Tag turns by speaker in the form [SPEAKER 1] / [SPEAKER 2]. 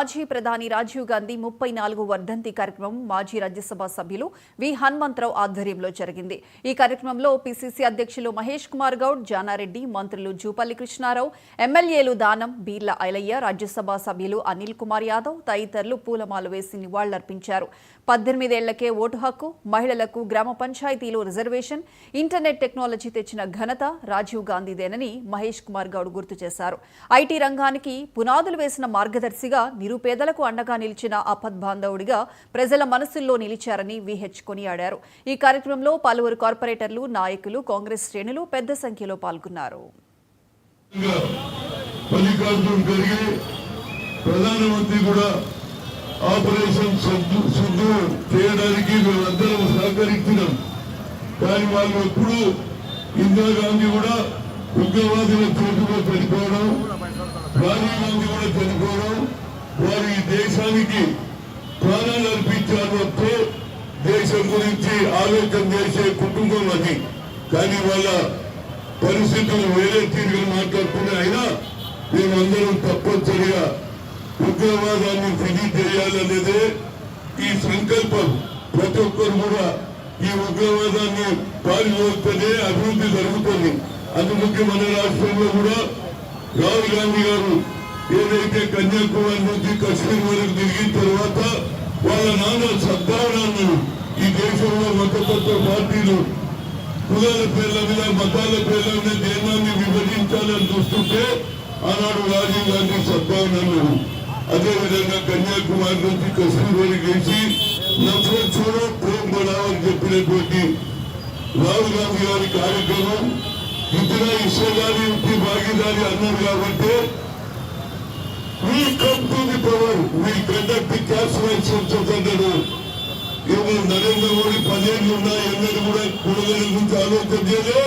[SPEAKER 1] మాజీ ప్రధాని రాజీవ్ గాంధీ 34వ వర్ధంతి కార్యక్రమం మాజీ రాజ్యసభ సభ్యులు వి హనుమంతరావు ఆధ్వర్యంలో జరిగింది। ఈ కార్యక్రమంలో పిసిసి అధ్యక్షులు మహేష్ కుమార్ గౌడ్, జానారెడ్డి, మంత్రులు జూపల్లి కృష్ణారావు, ఎమ్మెల్యేలు దానం, బీర్ల ఐలయ్య, రాజ్యసభ సభ్యులు అనిల్ కుమార్ యాదవ్ తదితరులు పూలమాల వేసి నివాళులర్పించారు। 18 ఏళ్లకే ఓటు హక్కు, మహిళలకు గ్రామ పంచాయతీలో రిజర్వేషన్, ఇంటర్నెట్ టెక్నాలజీ తెచ్చిన ఘనత రాజీవ్ గాంధీదేనని మహేష్ కుమార్ గౌడ్ గుర్తు చేశారు। ఐటీ రంగానికి పునాదులు వేసిన మార్గదర్శిగా, నిరుపేదలకు అండగా నిలిచిన ఆపద్బాంధవుడిగా ప్రజల మనసుల్లో నిలిచారని విహెచ్ కొనియాడారు। ఈ కార్యక్రమంలో పలువురు కార్పొరేటర్లు, నాయకులు, కాంగ్రెస్ శ్రేణులు పెద్ద సంఖ్యలో పాల్గొన్నారు।
[SPEAKER 2] ప్రధానమంత్రి కూడా ఆపరేషన్ సిద్ధు చేయడానికి మేమందరం సహకరించినాం। కానీ వాళ్ళు ఎప్పుడు ఇందిరాగాంధీ కూడా ఉగ్రవాదుల చేతిలో చనిపోవడం, రాజీవ్ గాంధీ కూడా చనిపోవడం, వారు ఈ దేశానికి ప్రాణాలు అర్పించారు అంటే దేశం గురించి ఆలోచన చేసే కుటుంబం అది। కానీ వాళ్ళ పరిస్థితులు వేరే తీరుగా మాట్లాడుకునే అయినా మేమందరం తప్పనిసరిగా ఉగ్రవాదాన్ని ఫిని చేయాలనేదే ఈ సంకల్పం। ప్రతి ఒక్కరు కూడా ఈ ఉగ్రవాదాన్ని పాల్గొస్తేనే అభివృద్ధి జరుగుతుంది। అందుకే మన రాష్ట్రంలో కూడా రాహుల్ గాంధీ గారు ఏదైతే కన్యాకుమారి నుంచి కశ్మీర్ వరకు తిరిగిన తర్వాత వాళ్ళ నాన్న సద్భావనను ఈ దేశంలో మతతత్వ పార్టీలు కులాల పేర్ల మీద, మతాల పేర్ల మీద దేశాన్ని విభజించాలని చూస్తుంటే ఆనాడు రాజీవ్ గాంధీ సద్భావనను అదేవిధంగా కన్యాకుమారి నుంచి కశ్మీర్ వరకు వేసి నఫరత్ छोड़ो ప్రేమ बढ़ाओ అని చెప్పినటువంటి రాహుల్ గాంధీ గారి కార్యక్రమం ఇతర హిస్సేదారి భాగీదారి అన్నారు కాబట్టి we come to the power, we conduct the cash elections అన్నాడు। నరేంద్ర మోడీ 10 ఏళ్ళు ఉన్నా ఎన్నడూ కూడా కూడగల గురించి ఆలోచన చేయలేదు।